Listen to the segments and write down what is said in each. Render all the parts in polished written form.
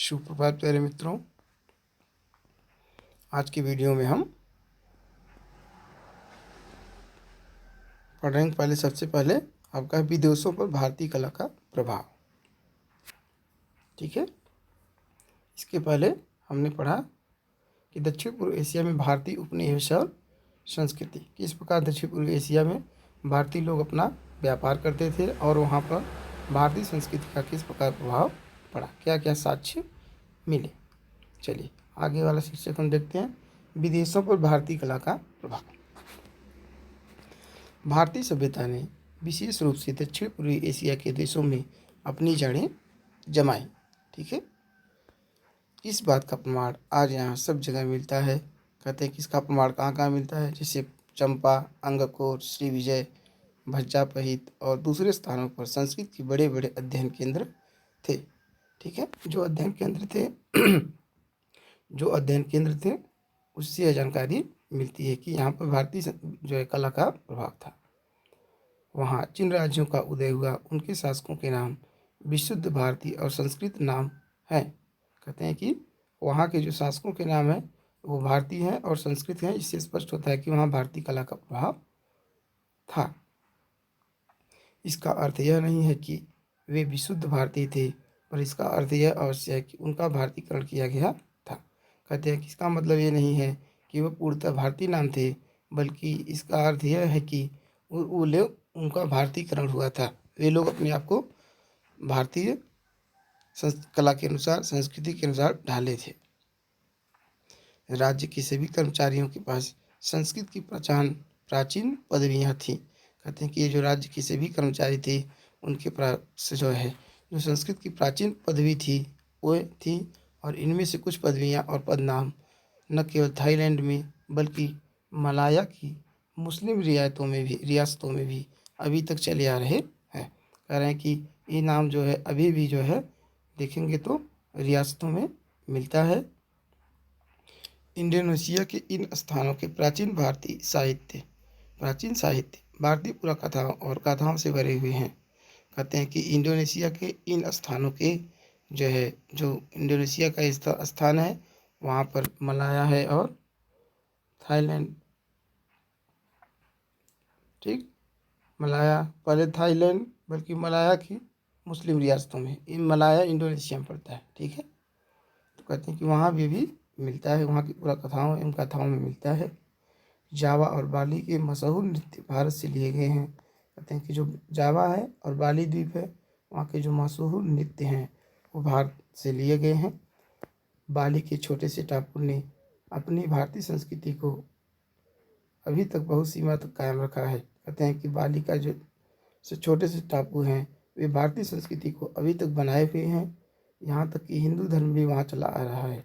सुप्रभात प्यारे मित्रों। आज की वीडियो में हम पढ़ेंगे सबसे पहले आपका विदेशों पर भारतीय कला का प्रभाव। ठीक है, इसके पहले हमने पढ़ा कि दक्षिण पूर्व एशिया में भारतीय उपनिवेश और संस्कृति। किस प्रकार दक्षिण पूर्व एशिया में भारतीय लोग अपना व्यापार करते थे और वहाँ पर भारतीय संस्कृति का किस प्रकार प्रभाव पड़ा, क्या क्या साक्ष्य मिले। चलिए आगे वाला शीर्षक हम देखते हैं, विदेशों पर भारतीय कला का प्रभाव। भारतीय सभ्यता ने विशेष रूप से दक्षिण पूर्वी एशिया के देशों में अपनी जड़ें जमाई। ठीक है, इस बात का प्रमाण आज यहाँ सब जगह मिलता है। कहते हैं कि इसका प्रमाण कहाँ कहाँ मिलता है, जैसे चंपा, अंगकोर, श्री विजय, भज्जापहित और दूसरे स्थानों पर संस्कृत के बड़े बड़े अध्ययन केंद्र थे। ठीक है, जो अध्ययन केंद्र थे उससे यह जानकारी मिलती है कि यहाँ पर भारतीय जो है कला का प्रभाव था। वहाँ जिन राज्यों का उदय हुआ उनके शासकों के नाम विशुद्ध भारतीय और संस्कृत नाम हैं। कहते हैं कि वहाँ के जो शासकों के नाम हैं वो भारतीय हैं और संस्कृत हैं। इससे स्पष्ट होता है कि वहाँ भारतीय कला का प्रभाव था। इसका अर्थ यह नहीं है कि वे विशुद्ध भारतीय थे, पर इसका अर्थ यह अवश्य है कि उनका भारतीयकरण किया गया था। कहते हैं कि इसका मतलब ये नहीं है कि वह पूर्णतः भारतीय नाम थे, बल्कि इसका अर्थ यह है कि वो लोग उनका भारतीयकरण हुआ था। वे लोग अपने आप को भारतीय कला के अनुसार, संस्कृति के अनुसार ढाले थे। राज्य के सभी कर्मचारियों के पास संस्कृत की प्राचीन पदवियाँ थीं। कहते हैं कि ये जो राज्य के सभी कर्मचारी थे उनके पास जो है जो संस्कृत की प्राचीन पदवी थी वो थी, और इनमें से कुछ पदवियाँ और पदनाम न केवल थाईलैंड में बल्कि मलाया की मुस्लिम रियासतों में भी अभी तक चले आ रहे हैं। कह रहे हैं कि ये नाम जो है अभी भी जो है देखेंगे तो रियासतों में मिलता है। इंडोनेशिया के इन स्थानों के प्राचीन साहित्य भारतीय पुराकथाओं और गाथाओं से भरे हुए हैं। कहते हैं कि इंडोनेशिया के इन स्थानों के जो इंडोनेशिया का स्थान है वहाँ पर मलाया है और थाईलैंड। ठीक, मलाया पहले थाईलैंड बल्कि मलाया की मुस्लिम रियासतों में, इन मलाया इंडोनेशिया में पड़ता है। ठीक है, तो कहते हैं कि वहाँ भी मिलता है, वहाँ की पुराकथाओं एवं कथाओं में मिलता है। जावा और बाली के मशहूर नृत्य भारत से लिए गए हैं। कहते हैं कि जो जावा है और बाली द्वीप है वहाँ के जो मशहूर नृत्य हैं वो भारत से लिए गए हैं। बाली के छोटे से टापू ने अपनी भारतीय संस्कृति को अभी तक बहुत सीमा तक कायम रखा है। कहते हैं कि बाली का जो छोटे से टापू हैं वे भारतीय संस्कृति को अभी तक बनाए हुए हैं। यहाँ तक कि हिंदू धर्म भी वहाँ चला आ रहा है।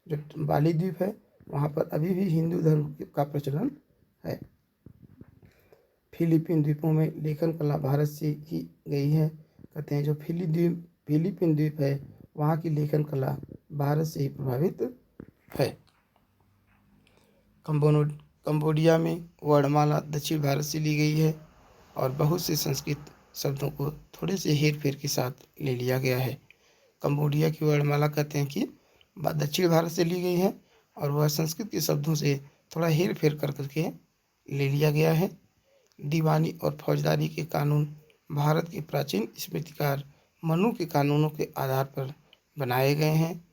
जो बाली द्वीप है वहाँ पर अभी भी हिंदू धर्म का प्रचलन है। फिलीपीन द्वीपों में लेखन कला भारत से की गई है। कहते हैं जो फिलीपीन द्वीप है वहाँ की लेखन कला भारत से ही प्रभावित है। कंबोडिया में वर्णमाला दक्षिण भारत से ली गई है और बहुत से संस्कृत शब्दों को थोड़े से हेर फेर के साथ ले लिया गया है। कंबोडिया की वर्णमाला कहते हैं कि दक्षिण भारत से ली गई है और वह संस्कृत के शब्दों से थोड़ा हेर फेर करके ले लिया गया है। दीवानी और फौजदारी के कानून भारत के प्राचीन स्मृतिकार मनु के कानूनों के आधार पर बनाए गए हैं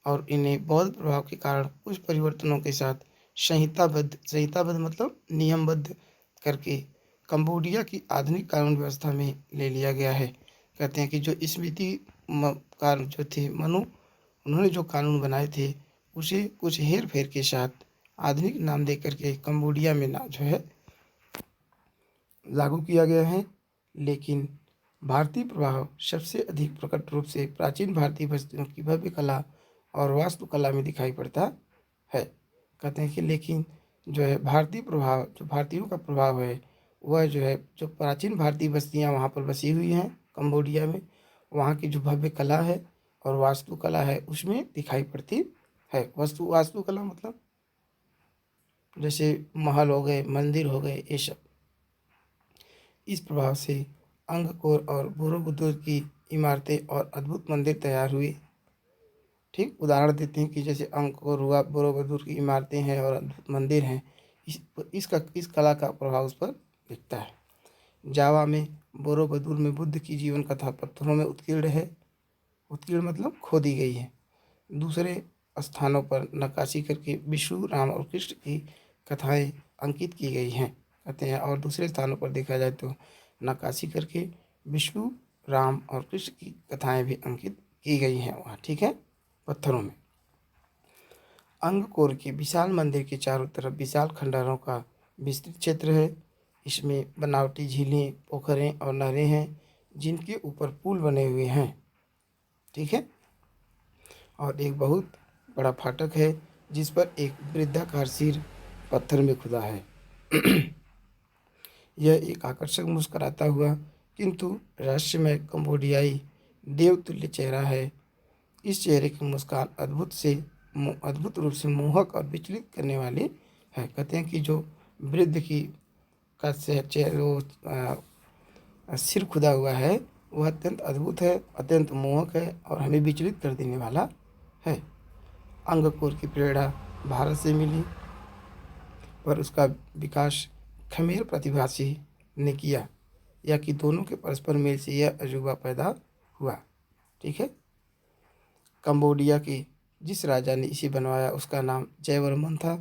और इन्हें बौद्ध प्रभाव के कारण कुछ परिवर्तनों के साथ संहिताबद्ध मतलब नियमबद्ध करके कंबोडिया की आधुनिक कानून व्यवस्था में ले लिया गया है। कहते हैं कि जो स्मृतिकार जो थे मनु, उन्होंने जो कानून बनाए थे उसे कुछ हेर फेर के साथ आधुनिक नाम दे करके कंबोडिया में ना जो है लागू किया गया है। लेकिन भारतीय प्रभाव सबसे अधिक प्रकट रूप से प्राचीन भारतीय बस्तियों की भव्य कला और वास्तुकला में दिखाई पड़ता है। कहते हैं कि लेकिन जो है भारतीय प्रभाव, जो भारतीयों का प्रभाव है वह जो है जो प्राचीन भारतीय बस्तियां वहाँ पर बसी हुई हैं कंबोडिया में, वहाँ की जो भव्य कला है और वास्तुकला है उसमें दिखाई पड़ती है। वास्तुकला मतलब जैसे महल हो गए, मंदिर हो गए, ये सब। इस प्रभाव से अंगकोर और बोरोबुदुर की इमारतें और अद्भुत मंदिर तैयार हुए। ठीक उदाहरण देते हैं कि जैसे अंकोर हुआ, बोरोबुदुर की इमारतें हैं और अद्भुत मंदिर हैं। इस कला का प्रभाव उस पर दिखता है। जावा में बोरोबुदुर में बुद्ध की जीवन कथा पत्थरों में उत्कीर्ण है। उत्कीर्ण मतलब खोदी गई है। दूसरे स्थानों पर नक्काशी करके विष्णु, राम और कृष्ण की कथाएं अंकित की गई हैं कहते हैं। और दूसरे स्थानों पर देखा जाए तो नक्काशी करके विष्णु, राम और कृष्ण की कथाएं भी अंकित की गई हैं वहाँ, ठीक है, पत्थरों में। अंगकोर के विशाल मंदिर के चारों तरफ विशाल खंडहरों का विस्तृत क्षेत्र है। इसमें बनावटी झीलें, पोखरें और नहरें हैं जिनके ऊपर पुल बने हुए हैं, ठीक है। और एक बहुत बड़ा फाटक है जिस पर एक वृद्धाकार सिर पत्थर में खुदा है। यह एक आकर्षक मुस्कुराता हुआ किंतु रहस्यमय कंबोडियाई देवतुल्य चेहरा है। इस चेहरे की मुस्कान अद्भुत रूप से मोहक और विचलित करने वाली है। कहते हैं कि जो वृद्ध की का सिर खुदा हुआ है वह अत्यंत अद्भुत है, अत्यंत मोहक है और हमें विचलित कर देने वाला है। अंगकोर की प्रेरणा भारत से मिली पर उसका विकास खमेर प्रतिभासी ने किया, या कि दोनों के परस्पर मेल से यह अजूबा पैदा हुआ, ठीक है। कंबोडिया के जिस राजा ने इसे बनवाया उसका नाम जयवर्मन था,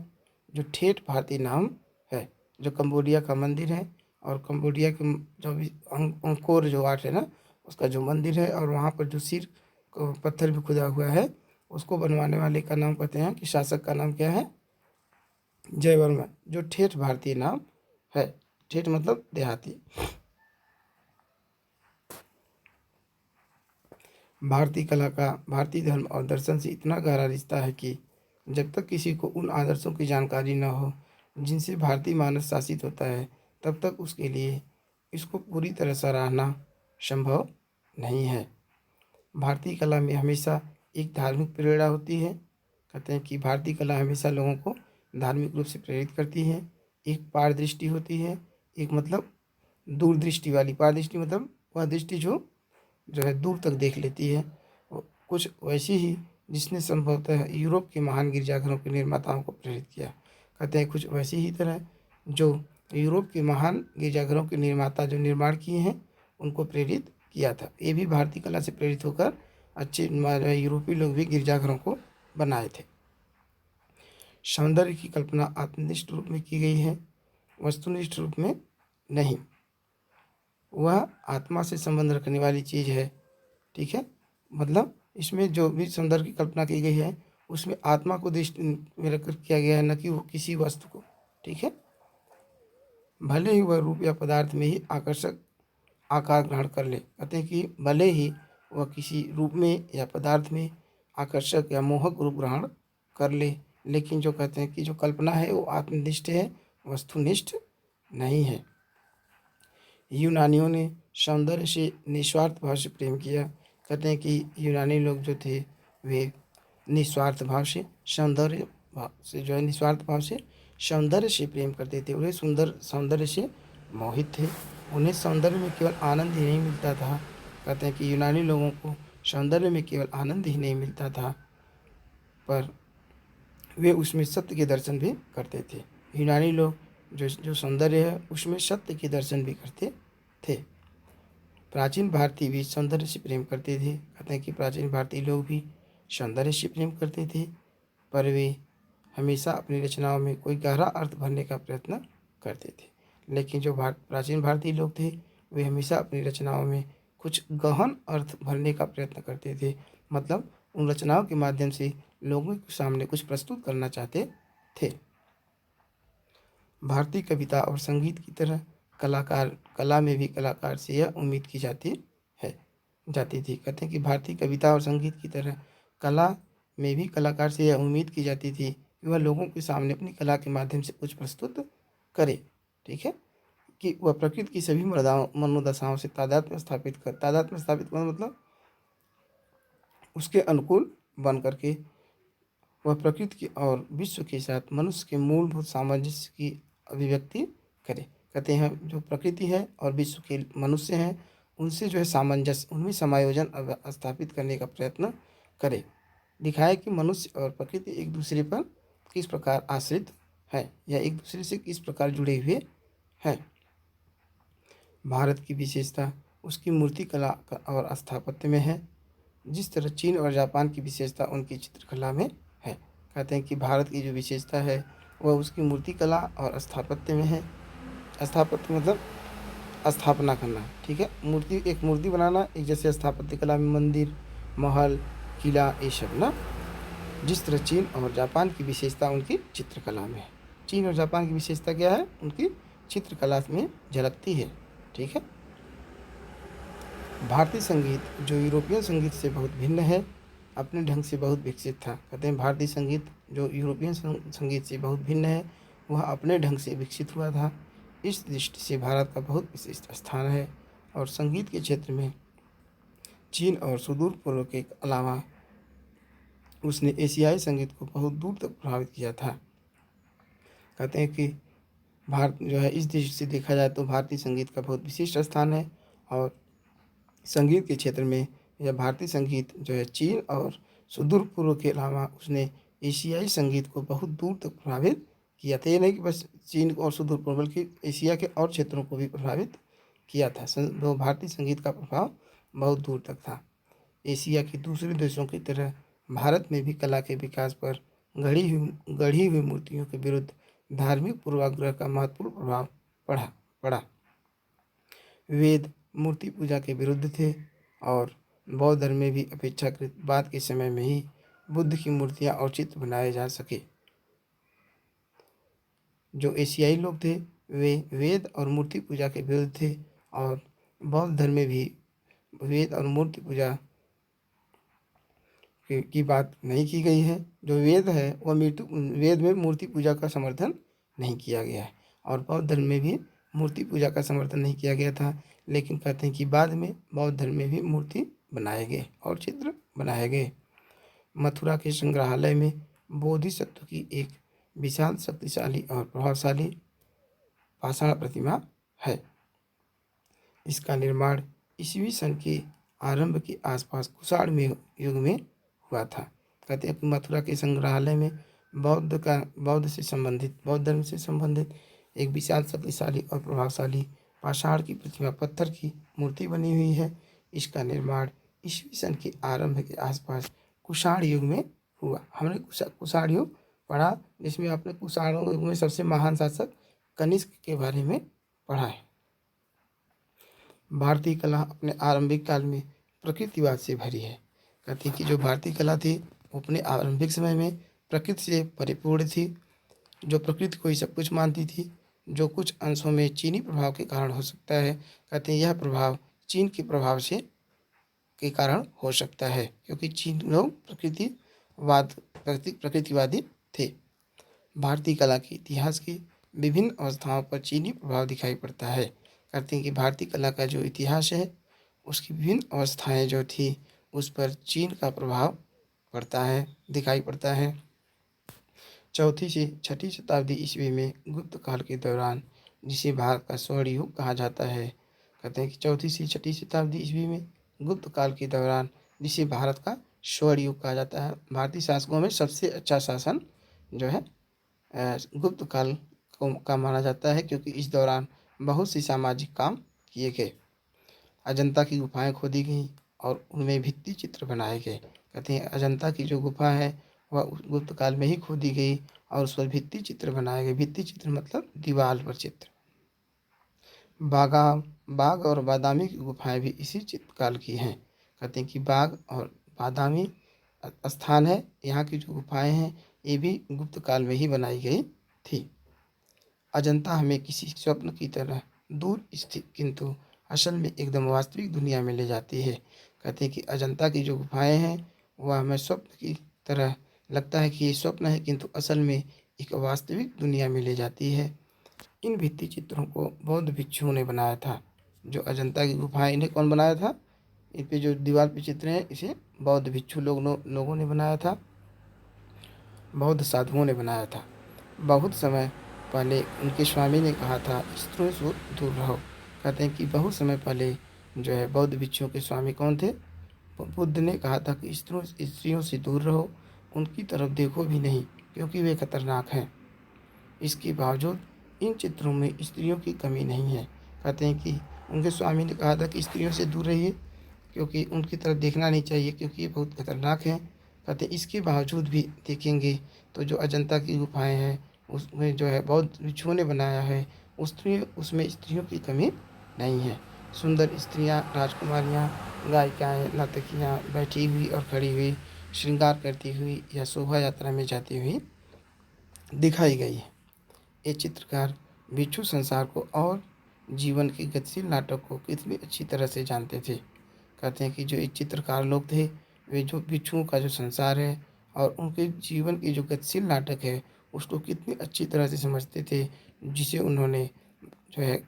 जो ठेठ भारतीय नाम है। जो कंबोडिया का मंदिर है और कंबोडिया के जो भी अंकोर जो आर्ट है ना, उसका जो मंदिर है और वहाँ पर जो सिर को पत्थर भी खुदा हुआ है, उसको बनवाने वाले का नाम कहते हैं कि शासक का नाम क्या है, जयवर्मन, जो ठेठ भारतीय नाम है। ठेठ मतलब देहाती। भारतीय कला का भारतीय धर्म और दर्शन से इतना गहरा रिश्ता है कि जब तक किसी को उन आदर्शों की जानकारी न हो जिनसे भारतीय मानस शासित होता है, तब तक उसके लिए इसको पूरी तरह सराहना संभव नहीं है। भारतीय कला में हमेशा एक धार्मिक प्रेरणा होती है। कहते हैं कि भारतीय कला हमेशा लोगों को धार्मिक रूप से प्रेरित करती है। एक पारदृष्टि होती है, एक मतलब दूरदृष्टि वाली। पारदृष्टि मतलब वह दृष्टि जो है दूर तक देख लेती है। कुछ वैसी ही जिसने संभवतः यूरोप के महान गिरजाघरों के निर्माताओं को प्रेरित किया। कहते हैं कुछ वैसी ही तरह जो यूरोप के महान गिरजाघरों के निर्माता जो निर्माण किए हैं उनको प्रेरित किया था। ये भी भारतीय कला से प्रेरित होकर अच्छे यूरोपीय लोग भी गिरजाघरों को बनाए थे। सौंदर्य की कल्पना आत्मनिष्ठ रूप में की गई है, वस्तुनिष्ठ रूप में नहीं। वह आत्मा से संबंध रखने वाली चीज़ है, ठीक है। मतलब इसमें जो भी सौंदर्य की कल्पना की गई है उसमें आत्मा को दृष्टि में रखकर किया गया है, न कि वो किसी वस्तु को, ठीक है। भले ही वह रूप या पदार्थ में ही आकर्षक आकार ग्रहण कर ले। कहते हैं कि भले ही वह किसी रूप में या पदार्थ में आकर्षक या मोहक रूप ग्रहण कर ले, लेकिन जो कहते हैं कि जो कल्पना है वो आत्मनिष्ठ है, वस्तुनिष्ठ नहीं है। यूनानियों ने सौंदर्य से निस्वार्थ भाव से प्रेम किया। कहते हैं कि यूनानी लोग जो थे वे निस्वार्थ भाव से सौंदर्य भाव से जो है निस्वार्थ भाव से सौंदर्य से प्रेम करते थे। उन्हें सौंदर्य से मोहित थे। उन्हें सौंदर्य में केवल आनंद ही नहीं मिलता था। कहते हैं कि यूनानी लोगों को सौंदर्य में केवल आनंद ही नहीं मिलता था, पर वे उसमें सत्य के दर्शन भी करते थे। यूनानी लोग जो सौंदर्य है उसमें सत्य के दर्शन भी करते थे। प्राचीन भारतीय भी सौंदर्य से प्रेम करते थे। कहते हैं कि प्राचीन भारतीय लोग भी सौंदर्य से प्रेम करते थे, पर वे हमेशा अपनी रचनाओं में कोई गहरा अर्थ भरने का प्रयत्न करते थे। लेकिन जो प्राचीन भारतीय लोग थे वे हमेशा अपनी रचनाओं में कुछ गहन अर्थ भरने का प्रयत्न करते थे। मतलब उन रचनाओं के माध्यम से लोगों के सामने कुछ प्रस्तुत करना चाहते थे। भारतीय कविता और संगीत की तरह कला में भी कलाकार से यह उम्मीद की जाती थी। कहते हैं कि भारतीय कविता और संगीत की तरह कला में भी कलाकार से यह उम्मीद की जाती थी कि वह लोगों के सामने अपनी कला के माध्यम से कुछ प्रस्तुत करे, ठीक है। कि वह प्रकृति की सभी मनोदशाओं से तादात्म्य स्थापित मतलब उसके अनुकूल बन करके वह प्रकृति की और विश्व के साथ मनुष्य के मूलभूत सामंजस्य की अभिव्यक्ति करे। कहते हैं जो प्रकृति है और विश्व के मनुष्य हैं उनसे जो है सामंजस्य, उनमें समायोजन स्थापित करने का प्रयत्न करे। दिखाया कि मनुष्य और प्रकृति एक दूसरे पर किस प्रकार आश्रित है या एक दूसरे से किस प्रकार जुड़े हुए हैं। भारत की विशेषता उसकी मूर्तिकला और स्थापत्य में है, जिस तरह चीन और जापान की विशेषता उनकी चित्रकला में है। कहते हैं कि भारत की जो विशेषता है वह उसकी मूर्तिकला और स्थापत्य में है। स्थापत्य मतलब स्थापना करना, ठीक है। मूर्ति, एक मूर्ति बनाना, एक जैसे स्थापत्य कला में मंदिर, महल, किला, ये सब ना। जिस तरह चीन और जापान की विशेषता उनकी चित्रकला में है। चीन और जापान की विशेषता क्या है? उनकी चित्रकला में झलकती है, ठीक है। भारतीय संगीत जो यूरोपीय संगीत से बहुत भिन्न है, अपने ढंग से बहुत विकसित था। कहते हैं भारतीय संगीत जो यूरोपीय संगीत से बहुत भिन्न है, वह अपने ढंग से विकसित हुआ था। इस दृष्टि से भारत का बहुत विशिष्ट स्थान है और संगीत के क्षेत्र में चीन और सुदूर पूर्व के अलावा उसने एशियाई संगीत को बहुत दूर तक प्रभावित किया था। कहते हैं कि भारत जो है, इस दृष्टि से देखा जाए तो भारतीय संगीत का बहुत विशिष्ट स्थान है और संगीत के क्षेत्र में यह भारतीय संगीत जो है चीन और सुदूर पूर्व के अलावा उसने एशियाई संगीत को बहुत दूर तक प्रभावित किया था। ये नहीं कि बस चीन और सुदूर पूर्व, बल्कि एशिया के और क्षेत्रों को भी प्रभावित किया था। तो भारतीय संगीत का प्रभाव बहुत दूर तक था। एशिया के दूसरे देशों की तरह भारत में भी कला के विकास पर गढ़ी हुई मूर्तियों के विरुद्ध धार्मिक पूर्वाग्रह का महत्वपूर्ण प्रभाव पड़ा। वेद मूर्ति पूजा के विरुद्ध थे और बौद्ध धर्म में भी अपेक्षाकृत बाद के समय में ही बुद्ध की मूर्तियां और चित्र बनाए जा सके। जो एशियाई लोग थे वे वेद और मूर्ति पूजा के विरुद्ध थे और बौद्ध धर्म में भी वेद और मूर्ति पूजा की बात नहीं की गई है। जो वेद है वह वेद में मूर्ति पूजा का समर्थन नहीं किया गया है और बौद्ध धर्म में भी मूर्ति पूजा का समर्थन नहीं किया गया था। लेकिन कहते हैं कि बाद में बौद्ध धर्म में भी मूर्ति बनाए गए और चित्र बनाए गए। मथुरा के संग्रहालय में बोधिसत्व की एक विशाल, शक्तिशाली और प्रभावशाली पाषाण प्रतिमा है। इसका निर्माण ईस्वी सन के आरंभ के आसपास कुषाण युग में हुआ था। कहते हैं कि मथुरा के संग्रहालय में बौद्ध धर्म से संबंधित एक विशाल, शक्तिशाली और प्रभावशाली पाषाण की प्रतिमा, पत्थर की मूर्ति बनी हुई है। इसका निर्माण ईस्वी सन के आरंभ के आसपास कुषाण युग में हुआ। हमने कुषाण युग पढ़ा, जिसमें आपने कुषाण युग में सबसे महान शासक कनिष्क के बारे में पढ़ा है। भारतीय कला अपने आरंभिक काल में प्रकृतिवाद से भरी है। कहते हैं कि जो भारतीय कला थी वो अपने आरंभिक समय में प्रकृति से परिपूर्ण थी, जो प्रकृति को ही सब कुछ मानती थी, जो कुछ अंशों में चीनी प्रभाव के कारण हो सकता है। कहते हैं यह प्रभाव चीन के प्रभाव से के कारण हो सकता है, क्योंकि चीन लोग प्रकृतिवादी थे। भारतीय कला के इतिहास की विभिन्न अवस्थाओं पर चीनी प्रभाव दिखाई पड़ता है। कहते हैं कि भारतीय कला का जो इतिहास है उसकी विभिन्न अवस्थाएं जो थी उस पर चीन का प्रभाव दिखाई पड़ता है। चौथी से छठी शताब्दी ईस्वी में गुप्त काल के दौरान, जिसे भारत का स्वर्ण युग कहा जाता है। कहते हैं कि चौथी से छठी शताब्दी ईस्वी में गुप्त काल के दौरान, जिसे भारत का स्वर्ण युग कहा जाता है। भारतीय शासकों में सबसे अच्छा शासन जो है गुप्त काल का माना जाता है, क्योंकि इस दौरान बहुत सी सामाजिक काम किए गए। अजंता की गुफाएं खोदी गई और उनमें भित्ति चित्र बनाए गए। कहते हैं अजंता की जो गुफा है वह गुप्त काल में ही खोदी गई और उस पर भित्ति चित्र बनाए गए। भित्ति चित्र मतलब दीवार पर चित्र। बाघ और बादामी की गुफाएं भी इसी चित्रकाल की हैं। कहते हैं कि बाघ और बादामी स्थान है, यहाँ की जो गुफाएं हैं ये भी गुप्त काल में ही बनाई गई थी। अजंता हमें किसी स्वप्न की तरह दूर स्थित किंतु असल में एकदम वास्तविक दुनिया में ले जाती है। कहते हैं कि अजंता की जो गुफाएं हैं वह हमें स्वप्न की तरह लगता है कि ये स्वप्न है, किंतु असल में एक वास्तविक दुनिया में ले जाती है। इन भित्ति चित्रों को बौद्ध भिक्षुओं ने बनाया था। जो अजंता की गुफाएं, इन्हें कौन बनाया था? इन पे जो दीवार पे चित्र हैं इसे बौद्ध भिक्षु लोगों ने बनाया था, बौद्ध साधुओं ने बनाया था। बहुत समय पहले उनके स्वामी ने कहा था स्त्रियों से दूर रहो। कहते हैं कि बहुत समय पहले जो है बौद्ध भिक्षुओं के स्वामी कौन थे? बुद्ध ने कहा था कि स्त्रियों से दूर रहो, उनकी तरफ देखो भी नहीं, क्योंकि वे खतरनाक हैं। इसके बावजूद इन चित्रों में स्त्रियों की कमी नहीं है। कहते हैं कि उनके स्वामी ने कहा था कि स्त्रियों से दूर रहिए, क्योंकि उनकी तरफ देखना नहीं चाहिए, क्योंकि ये बहुत खतरनाक हैं। कहते हैं इसके बावजूद भी देखेंगे तो जो अजंता की गुफाएँ हैं, उसमें जो है बौद्ध भिक्षुओं ने बनाया है, उसमें स्त्रियों की कमी नहीं है। सुंदर स्त्रियाँ, राजकुमारियाँ, गायिकाएँ, नर्तकियाँ बैठी हुई और खड़ी हुई, श्रृंगार करती हुई या शोभा यात्रा में जाती हुई दिखाई गई है। ये चित्रकार भिक्षु संसार को और जीवन के गतिशील नाटक को कितनी अच्छी तरह से जानते थे। कहते हैं कि जो ये चित्रकार लोग थे, वे जो भिक्षुओं का जो संसार है और उनके जीवन की जो गतिशील नाटक है, उसको कितनी अच्छी तरह से समझते थे, जिसे उन्होंने जो है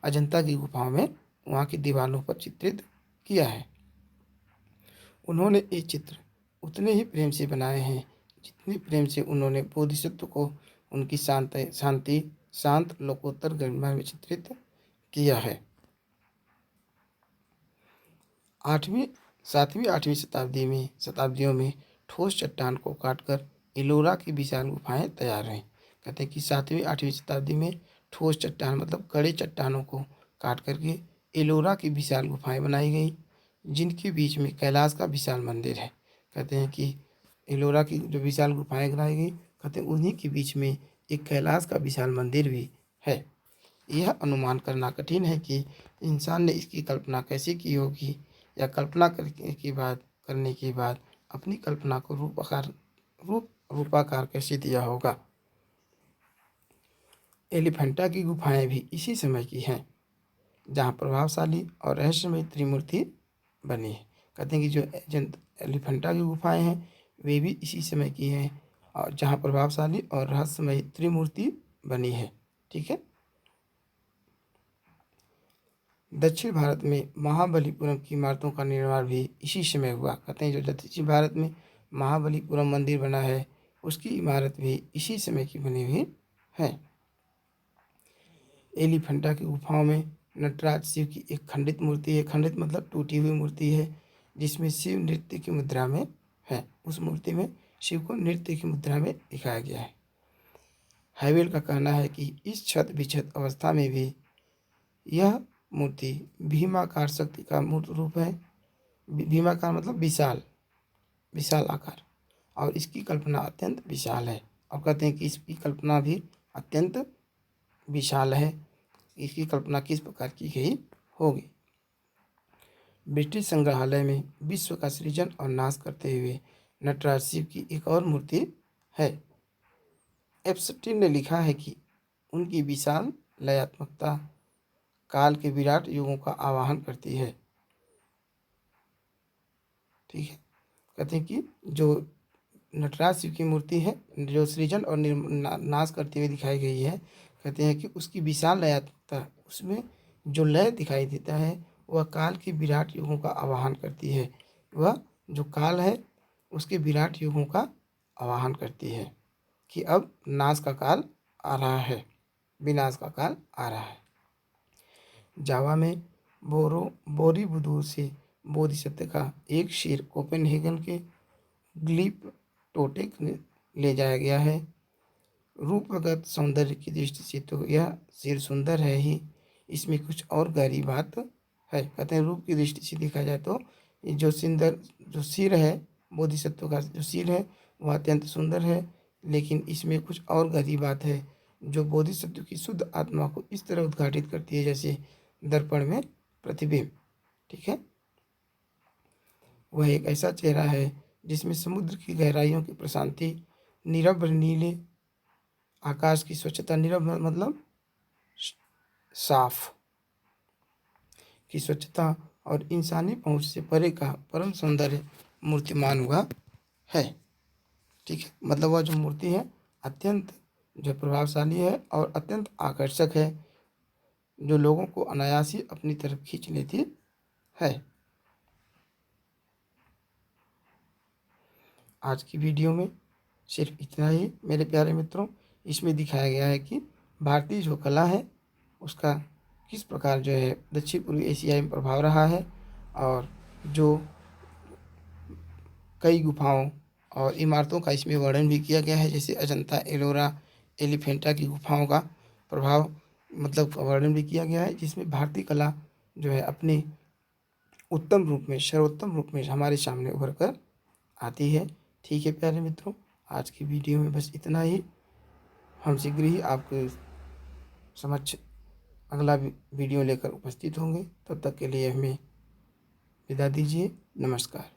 अजंता की गुफाओं में वहाँ की दीवारों पर चित्रित किया है। उन्होंने ये चित्र उतने ही प्रेम से बनाए हैं, जितने प्रेम से उन्होंने बोधिसत्व को उनकी शांत लोकोत्तर गरिमा में चित्रित किया है। 8वीं 7वीं 8वीं शताब्दियों में ठोस चट्टान को काटकर एलोरा की विशाल गुफाएं तैयार हुईं। कहते हैं कि 7वीं 8वीं शताब्दी में ठोस चट्टान मतलब कड़े चट्टानों को काट करके एलोरा की विशाल गुफाएं बनाई गई, जिनके बीच में कैलाश का विशाल मंदिर है। कहते हैं कि एलोरा की जो विशाल गुफाएं बनाई गई, कहते हैं उन्हीं के बीच में एक कैलाश का विशाल मंदिर भी है। यह अनुमान करना कठिन है कि इंसान ने इसकी कल्पना कैसे की होगी, या कल्पना करने के बाद अपनी कल्पना को रूपाकार कैसे दिया होगा। एलिफेंटा की गुफाएं भी इसी समय की हैं, जहां प्रभावशाली और रहस्यमय त्रिमूर्ति बनी है। कहते हैं कि जो एलिफेंटा की गुफाएं हैं, वे भी इसी समय की हैं, और जहां प्रभावशाली और रहस्यमय त्रिमूर्ति बनी है। ठीक है। दक्षिण भारत में महाबलीपुरम की इमारतों का निर्माण भी इसी समय हुआ। कहते हैं जो दक्षिण भारत में महाबलीपुरम मंदिर बना है, उसकी इमारत भी इसी समय की बनी हुई है। एलिफेंटा की गुफाओं में नटराज शिव की एक खंडित मूर्ति है। खंडित मतलब टूटी हुई मूर्ति है, जिसमें शिव नृत्य की मुद्रा में है। उस मूर्ति में शिव को नृत्य की मुद्रा में दिखाया गया है। हैवेल का कहना है कि इस छत विक्षत अवस्था में भी यह मूर्ति भीमाकार शक्ति का मूर्त रूप है। भीमाकार मतलब विशाल आकार, और इसकी कल्पना अत्यंत विशाल है। और कहते हैं कि इसकी कल्पना भी अत्यंत विशाल है। इसकी कल्पना किस प्रकार की गई होगी। ब्रिटिश संग्रहालय में विश्व का सृजन और नाश करते हुए नटराज शिव की एक और मूर्ति है। एप्स्टीन ने लिखा है कि उनकी विशाल लयात्मकता काल के विराट युगों का आवाहन करती है। ठीक है। कहते हैं कि जो नटराज शिव की मूर्ति है, जो सृजन और नाश करते हुए दिखाई गई है, कहते हैं कि उसकी विशाल लयात्मकता, उसमें जो लय दिखाई देता है, वह काल के विराट युगों का आवाहन करती है। वह जो काल है, उसके विराट युगों का आवाहन करती है कि अब नाश का काल आ रहा है, विनाश का काल आ रहा है। जावा में बोरीबुदूर से बोधिसत्व का एक सिर कोपेनहेगन के ग्लिप टोटेक ले जाया गया है। रूपगत सौंदर्य की दृष्टि से तो यह सिर सुंदर है ही, इसमें कुछ और गहरी बात है। कहते हैं रूप की दृष्टि से देखा जाए तो जो सिर है, बोधिसत्व का जो सिर है, वह अत्यंत सुंदर है, लेकिन इसमें कुछ और गहरी बात है, जो बोधिसत्व की शुद्ध आत्मा को इस तरह उद्घाटित करती है जैसे दर्पण में प्रतिबिंब। ठीक है। वह एक ऐसा चेहरा है जिसमें समुद्र की गहराइयों की प्रशांति, निरभ्र नीले आकाश की स्वच्छता, निरभ्र मतलब साफ की स्वच्छता, और इंसानी पहुंच से परे का परम सौंदर्य मूर्तिमान हुआ है। ठीक है। मतलब वह जो मूर्ति है अत्यंत जो प्रभावशाली है और अत्यंत आकर्षक है, जो लोगों को अनायास ही अपनी तरफ खींच लेती है। आज की वीडियो में सिर्फ इतना ही मेरे प्यारे मित्रों। इसमें दिखाया गया है कि भारतीय जो कला है उसका किस प्रकार जो है दक्षिण पूर्वी एशिया में प्रभाव रहा है, और जो कई गुफाओं और इमारतों का इसमें वर्णन भी किया गया है, जैसे अजंता, एलोरा, एलिफेंटा की गुफाओं का प्रभाव मतलब वर्णन भी किया गया है, जिसमें भारतीय कला जो है अपने उत्तम रूप में, सर्वोत्तम रूप में हमारे सामने उभर कर आती है। ठीक है प्यारे मित्रों, आज की वीडियो में बस इतना ही। हम शीघ्र ही आपके समक्ष अगला वीडियो लेकर उपस्थित होंगे। तब तक के लिए हमें विदा दीजिए। नमस्कार।